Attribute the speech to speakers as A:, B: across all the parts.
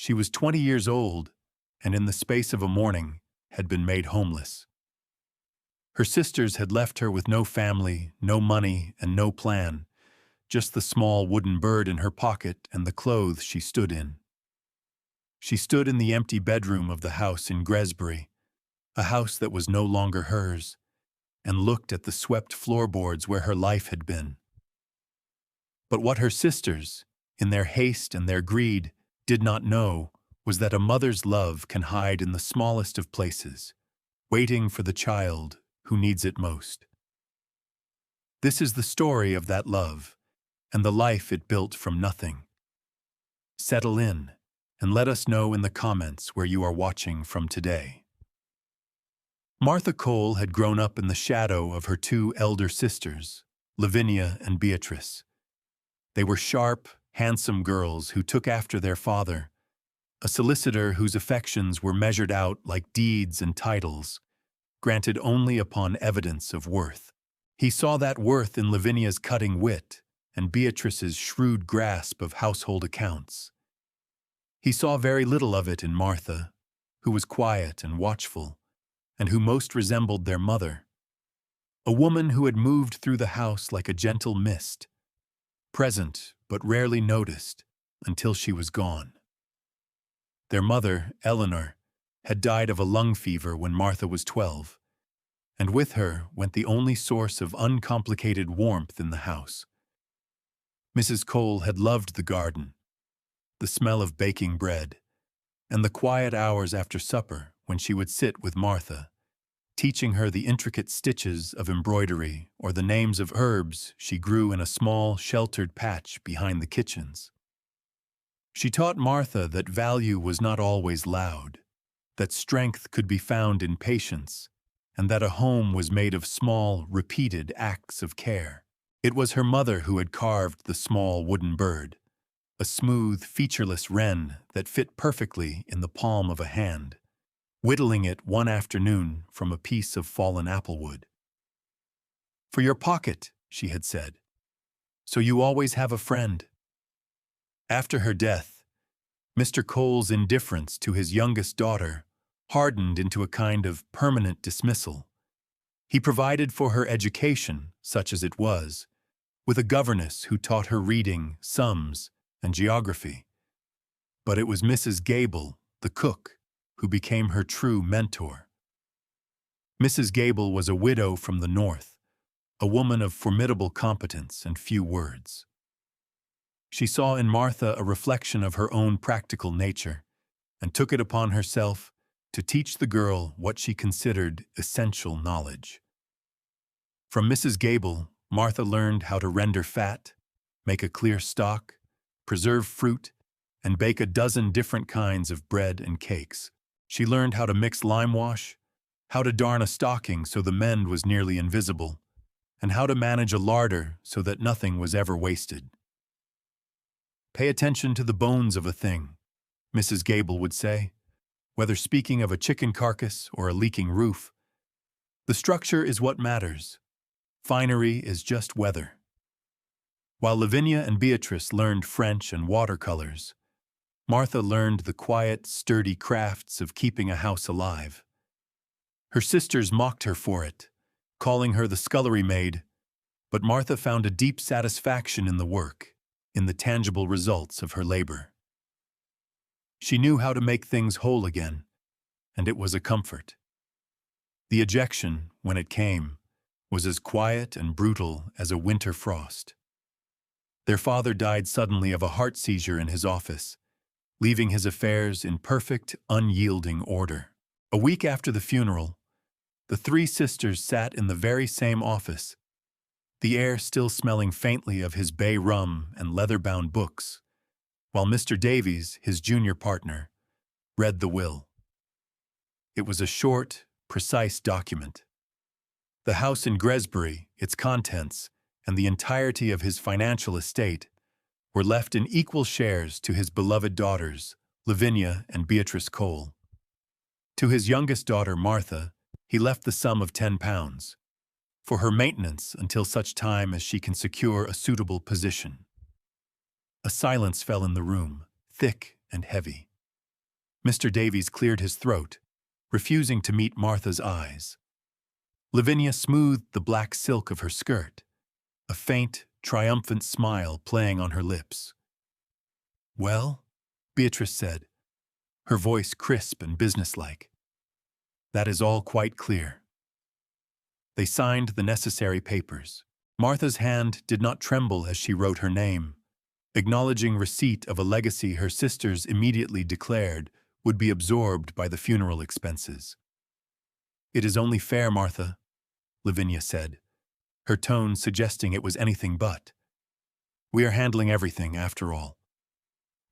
A: She was 20 years old, and in the space of a morning had been made homeless. Her sisters had left her with no family, no money, and no plan, just the small wooden bird in her pocket and the clothes she stood in. She stood in the empty bedroom of the house in Gresbury, a house that was no longer hers, and looked at the swept floorboards where her life had been. But what her sisters, in their haste and their greed, did not know was that a mother's love can hide in the smallest of places, waiting for the child who needs it most. This is the story of that love, and the life it built from nothing. Settle in, and let us know in the comments where you are watching from today. Martha Cole had grown up in the shadow of her two elder sisters, Lavinia and Beatrice. They were sharp, handsome girls who took after their father, a solicitor whose affections were measured out like deeds and titles, granted only upon evidence of worth. He saw that worth in Lavinia's cutting wit and Beatrice's shrewd grasp of household accounts. He saw very little of it in Martha, who was quiet and watchful, and who most resembled their mother, a woman who had moved through the house like a gentle mist, present but rarely noticed until she was gone. Their mother, Eleanor, had died of a lung fever when Martha was 12, and with her went the only source of uncomplicated warmth in the house. Mrs. Cole had loved the garden, the smell of baking bread, and the quiet hours after supper when she would sit with Martha, teaching her the intricate stitches of embroidery or the names of herbs she grew in a small, sheltered patch behind the kitchens. She taught Martha that value was not always loud, that strength could be found in patience, and that a home was made of small, repeated acts of care. It was her mother who had carved the small wooden bird, a smooth, featureless wren that fit perfectly in the palm of a hand, whittling it one afternoon from a piece of fallen applewood. "For your pocket," she had said, "so you always have a friend." After her death, Mr. Cole's indifference to his youngest daughter hardened into a kind of permanent dismissal. He provided for her education, such as it was, with a governess who taught her reading, sums, and geography. But it was Mrs. Gable, the cook, who became her true mentor. Mrs. Gable was a widow from the north, a woman of formidable competence and few words. She saw in Martha a reflection of her own practical nature, and took it upon herself to teach the girl what she considered essential knowledge. From Mrs. Gable, Martha learned how to render fat, make a clear stock, preserve fruit, and bake a dozen different kinds of bread and cakes. She learned how to mix lime wash, how to darn a stocking so the mend was nearly invisible, and how to manage a larder so that nothing was ever wasted. "Pay attention to the bones of a thing," Mrs. Gable would say, whether speaking of a chicken carcass or a leaking roof. "The structure is what matters. Finery is just weather." While Lavinia and Beatrice learned French and watercolors, Martha learned the quiet, sturdy crafts of keeping a house alive. Her sisters mocked her for it, calling her the scullery maid, but Martha found a deep satisfaction in the work, in the tangible results of her labor. She knew how to make things whole again, and it was a comfort. The ejection, when it came, was as quiet and brutal as a winter frost. Their father died suddenly of a heart seizure in his office, leaving his affairs in perfect, unyielding order. A week after the funeral, the three sisters sat in the very same office, the air still smelling faintly of his bay rum and leather-bound books, while Mr. Davies, his junior partner, read the will. It was a short, precise document. The house in Gresbury, its contents, and the entirety of his financial estate were left in equal shares to his beloved daughters, Lavinia and Beatrice Cole. To his youngest daughter, Martha, he left the sum of £10, for her maintenance until such time as she can secure a suitable position. A silence fell in the room, thick and heavy. Mr. Davies cleared his throat, refusing to meet Martha's eyes. Lavinia smoothed the black silk of her skirt, a faint, triumphant smile playing on her lips. "Well?" Beatrice said, her voice crisp and businesslike. "That is all quite clear." They signed the necessary papers. Martha's hand did not tremble as she wrote her name, acknowledging receipt of a legacy her sisters immediately declared would be absorbed by the funeral expenses. "It is only fair, Martha," Lavinia said, her tone suggesting it was anything but. "We are handling everything, after all."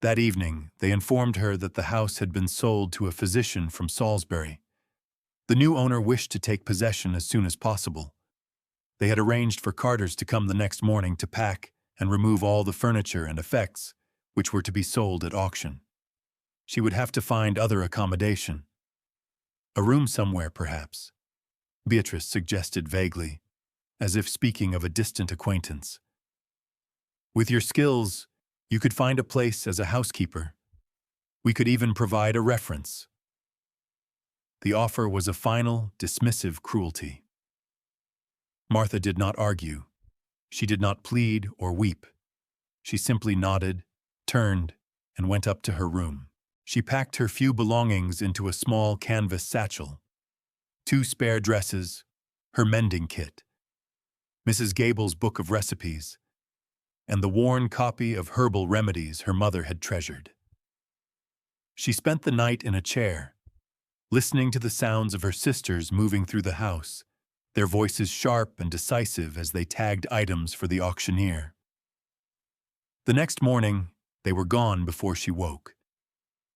A: That evening, they informed her that the house had been sold to a physician from Salisbury. The new owner wished to take possession as soon as possible. They had arranged for carters to come the next morning to pack and remove all the furniture and effects, which were to be sold at auction. She would have to find other accommodation. A room somewhere, perhaps, Beatrice suggested vaguely, as if speaking of a distant acquaintance. "With your skills, you could find a place as a housekeeper. We could even provide a reference." The offer was a final, dismissive cruelty. Martha did not argue. She did not plead or weep. She simply nodded, turned, and went up to her room. She packed her few belongings into a small canvas satchel. 2 spare dresses, her mending kit, Mrs. Gable's book of recipes, and the worn copy of herbal remedies her mother had treasured. She spent the night in a chair, listening to the sounds of her sisters moving through the house, their voices sharp and decisive as they tagged items for the auctioneer. The next morning, they were gone before she woke.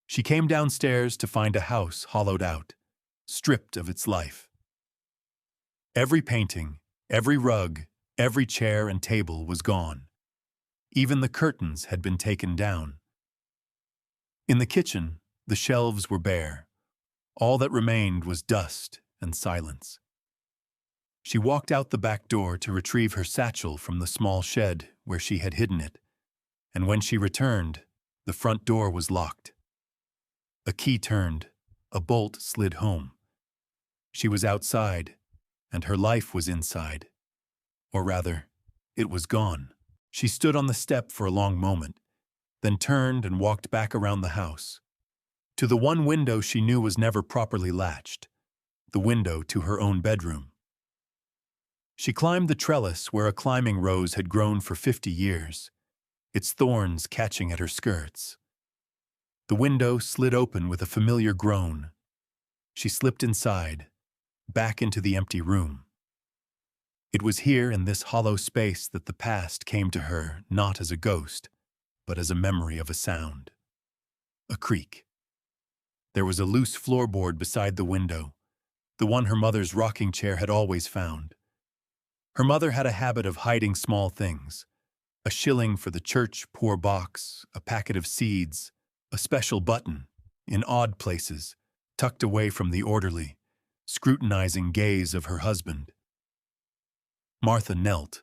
A: She came downstairs to find a house hollowed out, stripped of its life. Every painting, every rug, every chair and table was gone. Even the curtains had been taken down. In the kitchen, the shelves were bare. All that remained was dust and silence. She walked out the back door to retrieve her satchel from the small shed where she had hidden it, and when she returned, the front door was locked. A key turned, a bolt slid home. She was outside, and her life was inside. Or rather, it was gone. She stood on the step for a long moment, then turned and walked back around the house, to the one window she knew was never properly latched, the window to her own bedroom. She climbed the trellis where a climbing rose had grown for 50 years, its thorns catching at her skirts. The window slid open with a familiar groan. She slipped inside, back into the empty room. It was here in this hollow space that the past came to her not as a ghost, but as a memory of a sound. A creak. There was a loose floorboard beside the window, the one her mother's rocking chair had always found. Her mother had a habit of hiding small things: a shilling for the church poor box, a packet of seeds, a special button, in odd places, tucked away from the orderly, scrutinizing gaze of her husband. Martha knelt,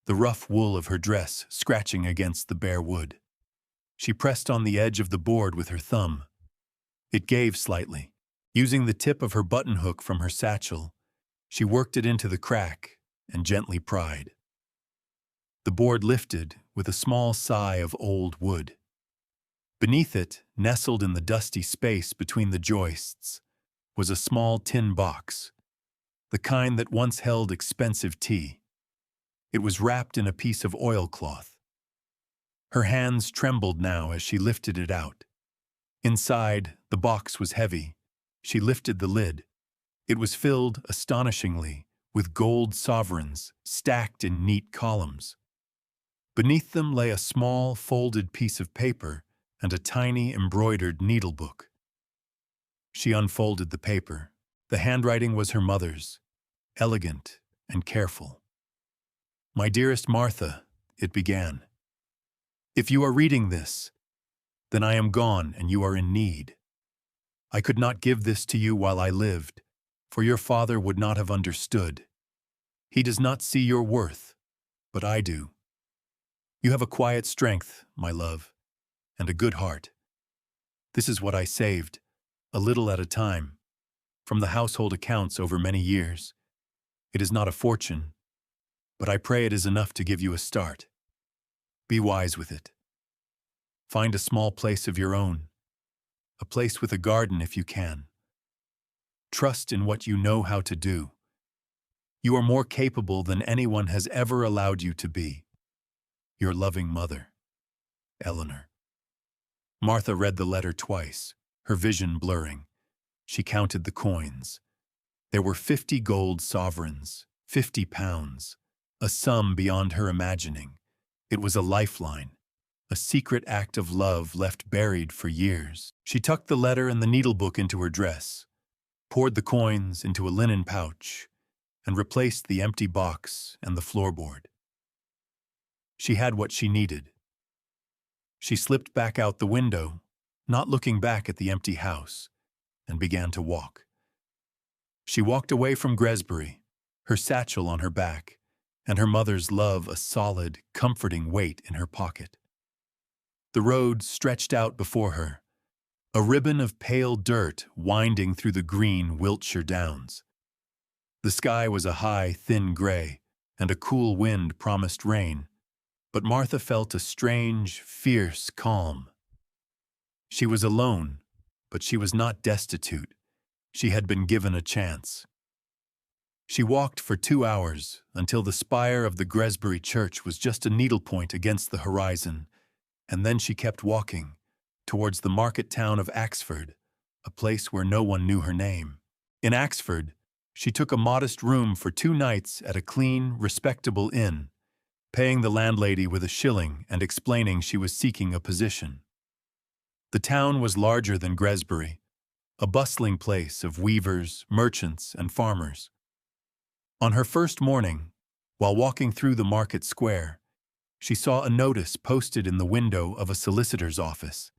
A: the rough wool of her dress scratching against the bare wood. She pressed on the edge of the board with her thumb. It gave slightly. Using the tip of her button hook from her satchel, she worked it into the crack and gently pried. The board lifted with a small sigh of old wood. Beneath it, nestled in the dusty space between the joists, was a small tin box, the kind that once held expensive tea. It was wrapped in a piece of oilcloth. Her hands trembled now as she lifted it out. Inside, the box was heavy. She lifted the lid. It was filled, astonishingly, with gold sovereigns stacked in neat columns. Beneath them lay a small, folded piece of paper and a tiny embroidered needlebook. She unfolded the paper. The handwriting was her mother's, elegant and careful. "My dearest Martha," it began, "if you are reading this, then I am gone and you are in need. I could not give this to you while I lived, for your father would not have understood. He does not see your worth, but I do. You have a quiet strength, my love, and a good heart. This is what I saved, a little at a time, from the household accounts over many years. It is not a fortune, but I pray it is enough to give you a start. Be wise with it. Find a small place of your own, a place with a garden if you can. Trust in what you know how to do. You are more capable than anyone has ever allowed you to be. Your loving mother, Eleanor. Martha read the letter twice, her vision blurring. She counted the coins. There were 50 gold sovereigns, 50 pounds, a sum beyond her imagining. It was a lifeline, a secret act of love left buried for years. She tucked the letter and the needlebook into her dress, poured the coins into a linen pouch, and replaced the empty box and the floorboard. She had what she needed. She slipped back out the window, not looking back at the empty house, and began to walk. She walked away from Gresbury, her satchel on her back, and her mother's love a solid, comforting weight in her pocket. The road stretched out before her, a ribbon of pale dirt winding through the green Wiltshire downs. The sky was a high, thin gray, and a cool wind promised rain, but Martha felt a strange, fierce calm. She was alone, but she was not destitute. She had been given a chance. She walked for 2 hours until the spire of the Gresbury church was just a needlepoint against the horizon, and then she kept walking towards the market town of Axford, a place where no one knew her name. In Axford, she took a modest room for 2 nights at a clean, respectable inn, paying the landlady with a shilling and explaining she was seeking a position. The town was larger than Gresbury, a bustling place of weavers, merchants, and farmers. On her first morning, while walking through the market square, she saw a notice posted in the window of a solicitor's office.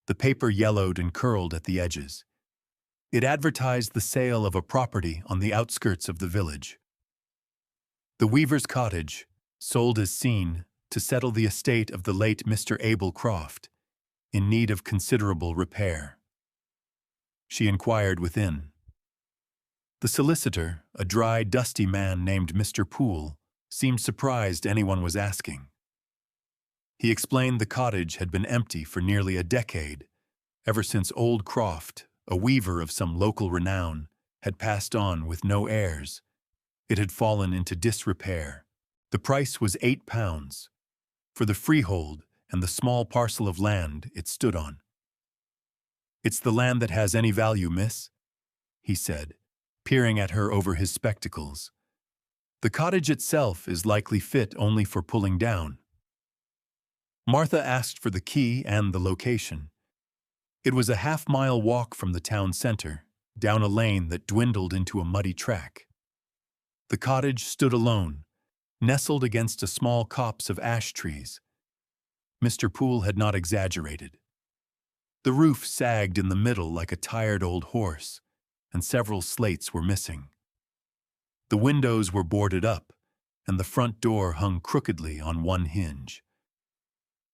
A: The paper yellowed and curled at the edges. It advertised the sale of a property on the outskirts of the village. The weaver's cottage, sold as seen to settle the estate of the late Mr. Abel Croft, in need of considerable repair. She inquired within. The solicitor, a dry, dusty man named Mr. Poole, seemed surprised anyone was asking. He explained the cottage had been empty for nearly a decade, ever since old Croft, a weaver of some local renown, had passed on with no heirs. It had fallen into disrepair. The price was £8 for the freehold and the small parcel of land it stood on. "It's the land that has any value, miss," he said, peering at her over his spectacles. "The cottage itself is likely fit only for pulling down." Martha asked for the key and the location. It was a half-mile walk from the town center, down a lane that dwindled into a muddy track. The cottage stood alone, nestled against a small copse of ash trees. Mr. Poole had not exaggerated. The roof sagged in the middle like a tired old horse, and several slates were missing. The windows were boarded up, and the front door hung crookedly on one hinge.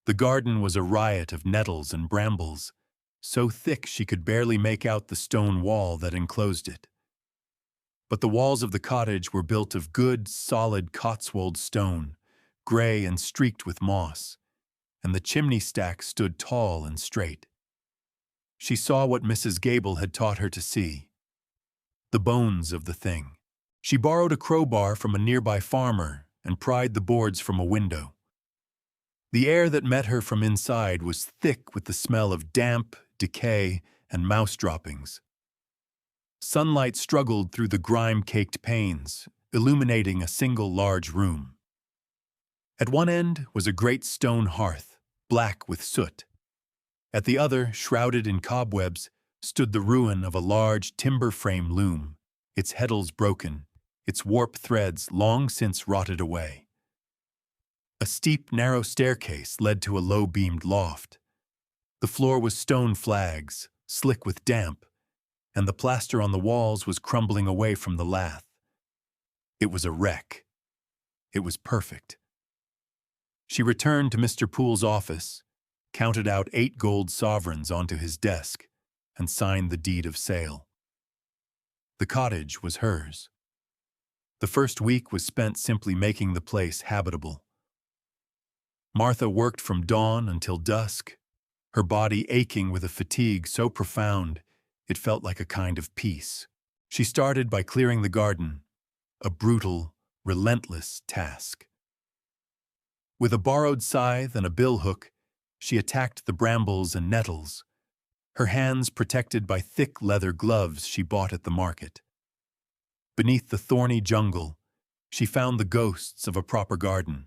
A: The garden was a riot of nettles and brambles, so thick she could barely make out the stone wall that enclosed it. But the walls of the cottage were built of good, solid Cotswold stone, gray and streaked with moss, and the chimney stack stood tall and straight. She saw what Mrs. Gable had taught her to see: the bones of the thing. She borrowed a crowbar from a nearby farmer and pried the boards from a window. The air that met her from inside was thick with the smell of damp, decay, and mouse droppings. Sunlight struggled through the grime-caked panes, illuminating a single large room. At one end was a great stone hearth, black with soot. At the other, shrouded in cobwebs, stood the ruin of a large timber-frame loom, its heddles broken, its warp threads long since rotted away. A steep, narrow staircase led to a low-beamed loft. The floor was stone flags, slick with damp, and the plaster on the walls was crumbling away from the lath. It was a wreck. It was perfect. She returned to Mr. Poole's office, counted out 8 gold sovereigns onto his desk, and signed the deed of sale. The cottage was hers. The first week was spent simply making the place habitable. Martha worked from dawn until dusk, her body aching with a fatigue so profound it felt like a kind of peace. She started by clearing the garden, a brutal, relentless task. With a borrowed scythe and a billhook, she attacked the brambles and nettles, her hands protected by thick leather gloves she bought at the market. Beneath the thorny jungle, she found the ghosts of a proper garden.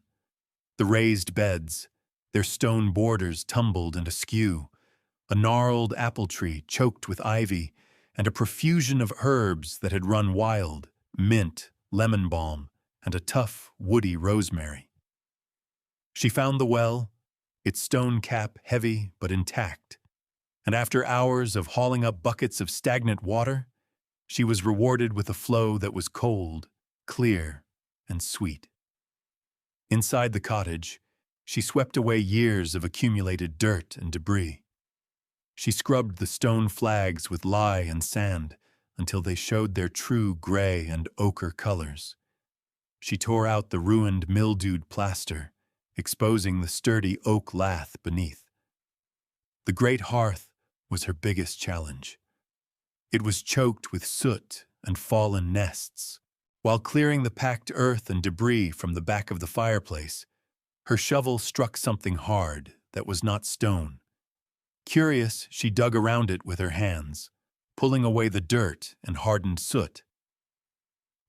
A: The raised beds, their stone borders tumbled and askew, a gnarled apple tree choked with ivy, and a profusion of herbs that had run wild, mint, lemon balm, and a tough, woody rosemary. She found the well, its stone cap heavy but intact, and after hours of hauling up buckets of stagnant water, she was rewarded with a flow that was cold, clear, and sweet. Inside the cottage, she swept away years of accumulated dirt and debris. She scrubbed the stone flags with lye and sand until they showed their true gray and ochre colors. She tore out the ruined, mildewed plaster, exposing the sturdy oak lath beneath. The great hearth was her biggest challenge. It was choked with soot and fallen nests. While clearing the packed earth and debris from the back of the fireplace, her shovel struck something hard that was not stone. Curious, she dug around it with her hands, pulling away the dirt and hardened soot.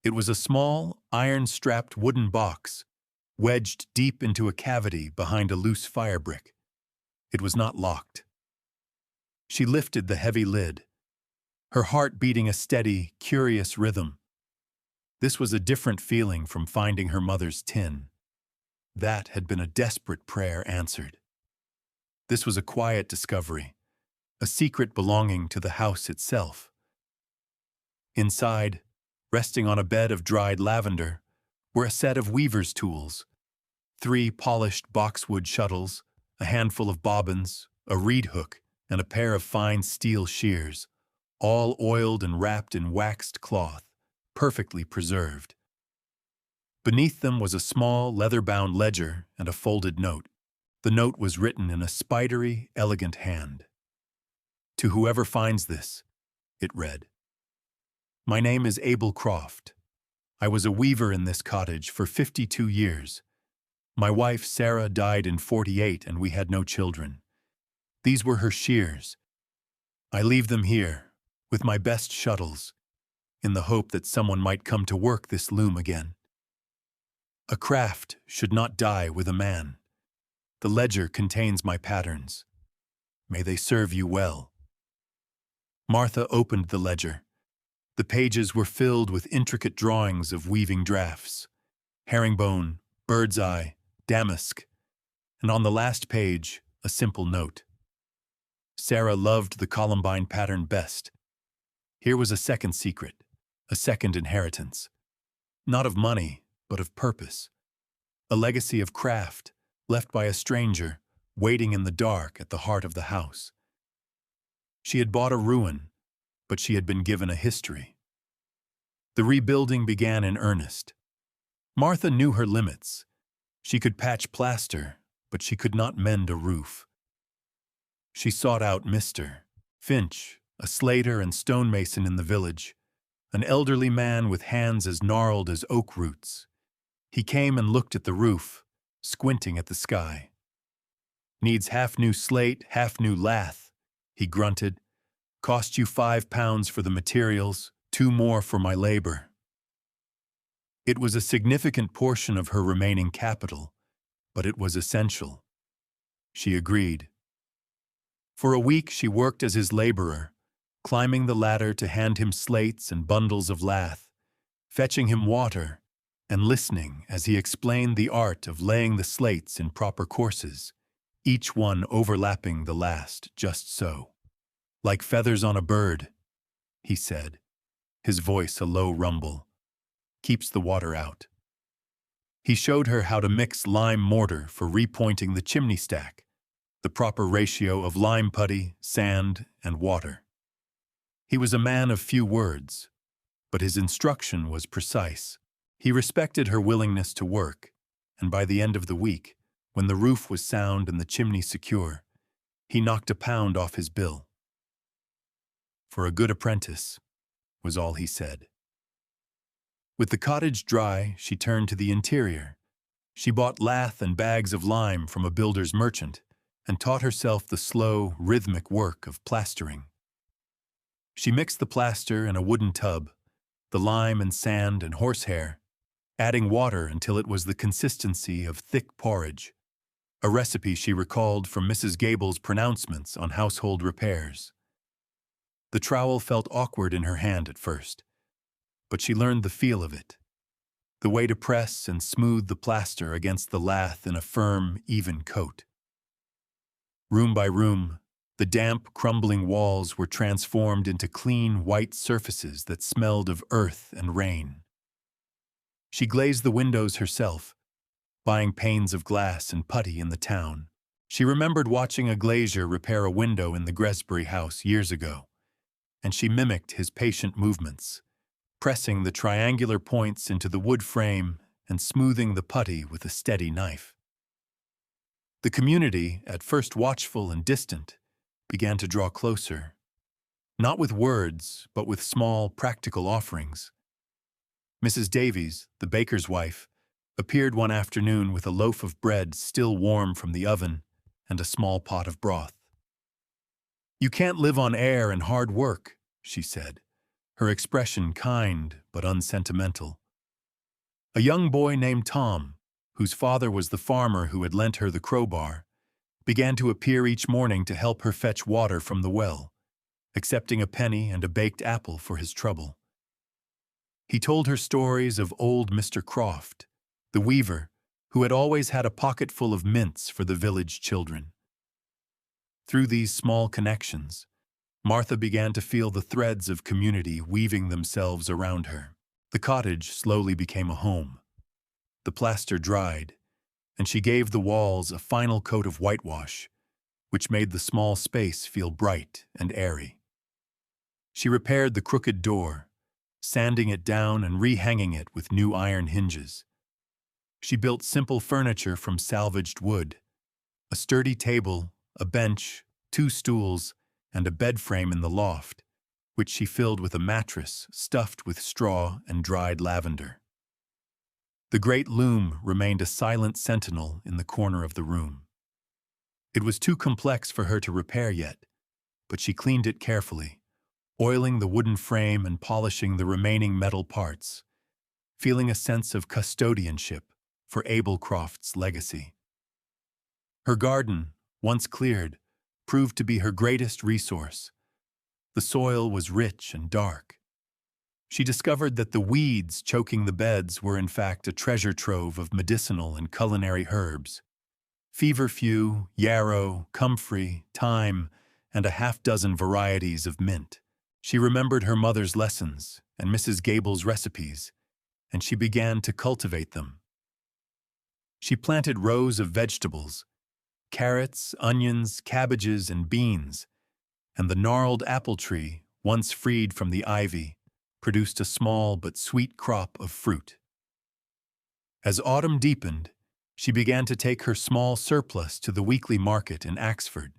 A: It was a small, iron-strapped wooden box, wedged deep into a cavity behind a loose fire brick. It was not locked. She lifted the heavy lid, her heart beating a steady, curious rhythm. This was a different feeling from finding her mother's tin. That had been a desperate prayer answered. This was a quiet discovery, a secret belonging to the house itself. Inside, resting on a bed of dried lavender, were a set of weaver's tools, 3 polished boxwood shuttles, a handful of bobbins, a reed hook, and a pair of fine steel shears, all oiled and wrapped in waxed cloth, perfectly preserved. Beneath them was a small, leather-bound ledger and a folded note. The note was written in a spidery, elegant hand. "To whoever finds this," it read. "My name is Abel Croft. I was a weaver in this cottage for 52 years. My wife, Sarah, died in 48 and we had no children. These were her shears. I leave them here, with my best shuttles, in the hope that someone might come to work this loom again. A craft should not die with a man. The ledger contains my patterns. May they serve you well." Martha opened the ledger. The pages were filled with intricate drawings of weaving drafts, herringbone, bird's eye, damask, and on the last page, a simple note. Sarah loved the columbine pattern best. Here was a second secret, a second inheritance. Not of money, but of purpose. A legacy of craft, left by a stranger, waiting in the dark at the heart of the house. She had bought a ruin, but she had been given a history. The rebuilding began in earnest. Martha knew her limits. She could patch plaster, but she could not mend a roof. She sought out Mr. Finch, a slater and stonemason in the village, an elderly man with hands as gnarled as oak roots. He came and looked at the roof, squinting at the sky. "Needs half new slate, half new lath," he grunted. "Cost you £5 for the materials, 2 more for my labor." It was a significant portion of her remaining capital, but it was essential. She agreed. For a week she worked as his laborer, climbing the ladder to hand him slates and bundles of lath, fetching him water, and listening as he explained the art of laying the slates in proper courses, each one overlapping the last just so. "Like feathers on a bird," he said, his voice a low rumble. "Keeps the water out." He showed her how to mix lime mortar for repointing the chimney stack, the proper ratio of lime putty, sand, and water. He was a man of few words, but his instruction was precise. He respected her willingness to work, and by the end of the week, when the roof was sound and the chimney secure, he knocked a pound off his bill. "For a good apprentice," was all he said. With the cottage dry, she turned to the interior. She bought lath and bags of lime from a builder's merchant and taught herself the slow, rhythmic work of plastering. She mixed the plaster in a wooden tub, the lime and sand and horsehair, adding water until it was the consistency of thick porridge, a recipe she recalled from Mrs. Gable's pronouncements on household repairs. The trowel felt awkward in her hand at first, but she learned the feel of it, the way to press and smooth the plaster against the lath in a firm, even coat. Room by room, the damp, crumbling walls were transformed into clean, white surfaces that smelled of earth and rain. She glazed the windows herself, buying panes of glass and putty in the town. She remembered watching a glazier repair a window in the Gresbury house years ago, and she mimicked his patient movements, pressing the triangular points into the wood frame and smoothing the putty with a steady knife. The community, at first watchful and distant, began to draw closer, not with words, but with small, practical offerings. Mrs. Davies, the baker's wife, appeared one afternoon with a loaf of bread still warm from the oven and a small pot of broth. "You can't live on air and hard work," she said, her expression kind but unsentimental. A young boy named Tom, whose father was the farmer who had lent her the crowbar, began to appear each morning to help her fetch water from the well, accepting a penny and a baked apple for his trouble. He told her stories of old Mr. Croft, the weaver, who had always had a pocket full of mints for the village children. Through these small connections, Martha began to feel the threads of community weaving themselves around her. The cottage slowly became a home. The plaster dried, and she gave the walls a final coat of whitewash, which made the small space feel bright and airy. She repaired the crooked door, sanding it down and rehanging it with new iron hinges. She built simple furniture from salvaged wood, a sturdy table, a bench, 2 stools, and a bed frame in the loft, which she filled with a mattress stuffed with straw and dried lavender. The great loom remained a silent sentinel in the corner of the room. It was too complex for her to repair yet, but she cleaned it carefully, oiling the wooden frame and polishing the remaining metal parts, feeling a sense of custodianship for Abel Croft's legacy. Her garden, once cleared, proved to be her greatest resource. The soil was rich and dark. She discovered that the weeds choking the beds were in fact a treasure trove of medicinal and culinary herbs. Feverfew, yarrow, comfrey, thyme, and a half-dozen varieties of mint. She remembered her mother's lessons and Mrs. Gable's recipes, and she began to cultivate them. She planted rows of vegetables, carrots, onions, cabbages, and beans, and the gnarled apple tree, once freed from the ivy, produced a small but sweet crop of fruit. As autumn deepened, she began to take her small surplus to the weekly market in Axford.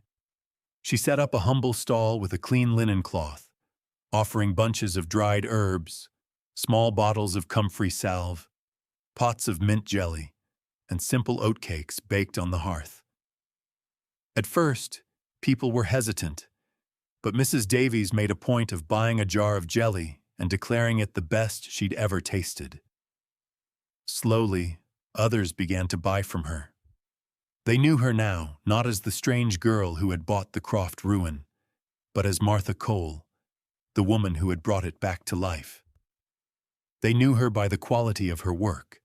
A: She set up a humble stall with a clean linen cloth, offering bunches of dried herbs, small bottles of comfrey salve, pots of mint jelly, and simple oatcakes baked on the hearth. At first, people were hesitant, but Mrs. Davies made a point of buying a jar of jelly and declaring it the best she'd ever tasted. Slowly, others began to buy from her. They knew her now, not as the strange girl who had bought the Croft ruin, but as Martha Cole, the woman who had brought it back to life. They knew her by the quality of her work.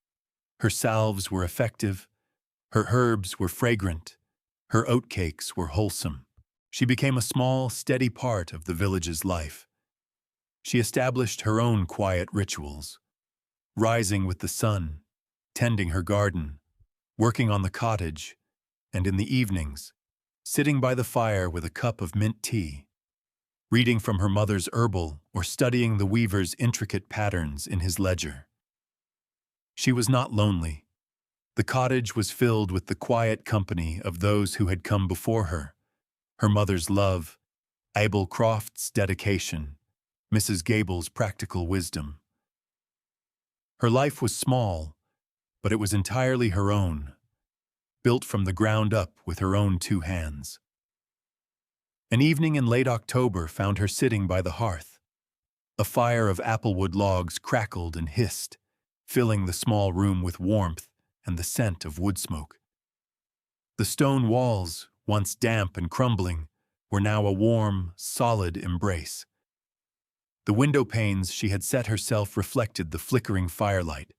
A: Her salves were effective, her herbs were fragrant, her oatcakes were wholesome. She became a small, steady part of the village's life. She established her own quiet rituals, rising with the sun, tending her garden, working on the cottage, and in the evenings, sitting by the fire with a cup of mint tea. reading from her mother's herbal or studying the weaver's intricate patterns in his ledger. She was not lonely. The cottage was filled with the quiet company of those who had come before her mother's love, Abel Croft's dedication, Mrs. Gable's practical wisdom. Her life was small, but it was entirely her own, built from the ground up with her own two hands. An evening in late October found her sitting by the hearth. A fire of applewood logs crackled and hissed, filling the small room with warmth and the scent of wood smoke. The stone walls, once damp and crumbling, were now a warm, solid embrace. The window panes she had set herself reflected the flickering firelight,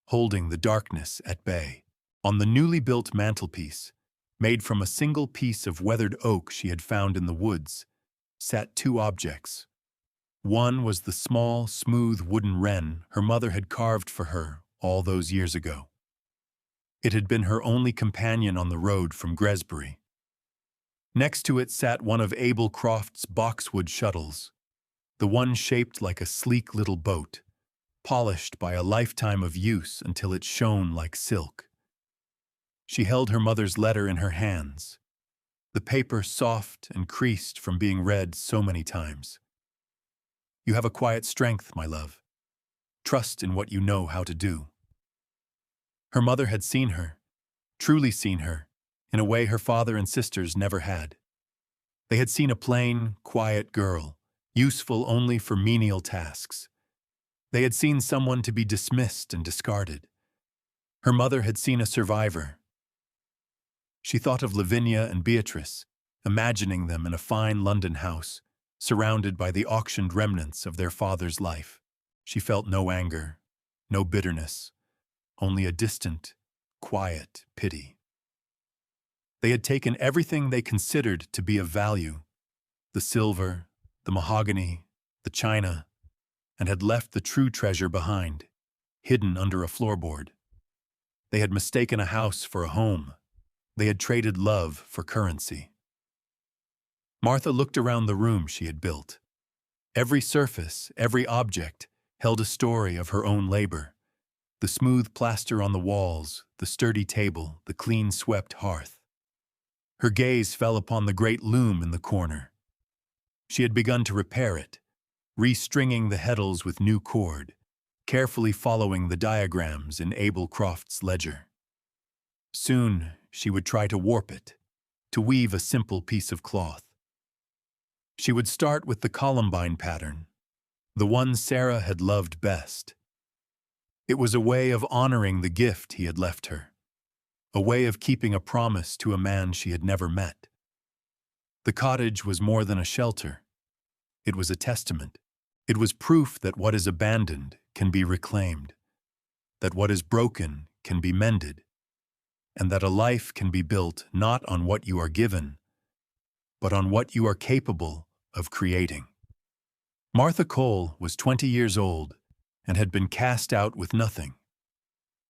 A: holding the darkness at bay. On the newly built mantelpiece, made from a single piece of weathered oak she had found in the woods, sat two objects. One was the small, smooth wooden wren her mother had carved for her all those years ago. It had been her only companion on the road from Gresbury. Next to it sat one of Abel Croft's boxwood shuttles, the one shaped like a sleek little boat, polished by a lifetime of use until it shone like silk. She held her mother's letter in her hands, the paper soft and creased from being read so many times. "You have a quiet strength, my love. Trust in what you know how to do." Her mother had seen her, truly seen her, in a way her father and sisters never had. They had seen a plain, quiet girl, useful only for menial tasks. They had seen someone to be dismissed and discarded. Her mother had seen a survivor. She thought of Lavinia and Beatrice, imagining them in a fine London house, surrounded by the auctioned remnants of their father's life. She felt no anger, no bitterness, only a distant, quiet pity. They had taken everything they considered to be of value, the silver, the mahogany, the china, and had left the true treasure behind, hidden under a floorboard. They had mistaken a house for a home. They had traded love for currency. Martha looked around the room she had built. Every surface, every object, held a story of her own labor. The smooth plaster on the walls, the sturdy table, the clean-swept hearth. Her gaze fell upon the great loom in the corner. She had begun to repair it, restringing the heddles with new cord, carefully following the diagrams in Abel Croft's ledger. Soon, she would try to warp it, to weave a simple piece of cloth. She would start with the columbine pattern, the one Sarah had loved best. It was a way of honoring the gift he had left her, a way of keeping a promise to a man she had never met. The cottage was more than a shelter. It was a testament. It was proof that what is abandoned can be reclaimed, that what is broken can be mended, and that a life can be built not on what you are given, but on what you are capable of creating. Martha Cole was 20 years old and had been cast out with nothing.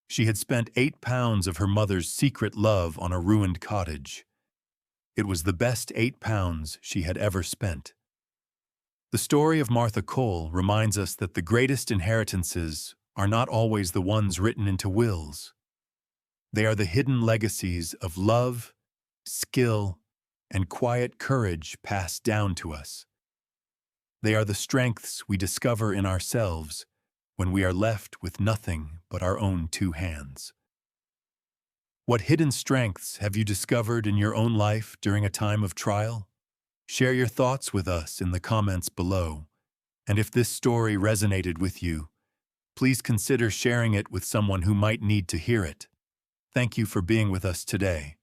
A: She had spent 8 pounds of her mother's secret love on a ruined cottage. It was the best 8 pounds she had ever spent. The story of Martha Cole reminds us that the greatest inheritances are not always the ones written into wills. They are the hidden legacies of love, skill, and quiet courage passed down to us. They are the strengths we discover in ourselves when we are left with nothing but our own two hands. What hidden strengths have you discovered in your own life during a time of trial? Share your thoughts with us in the comments below, and if this story resonated with you, please consider sharing it with someone who might need to hear it. Thank you for being with us today.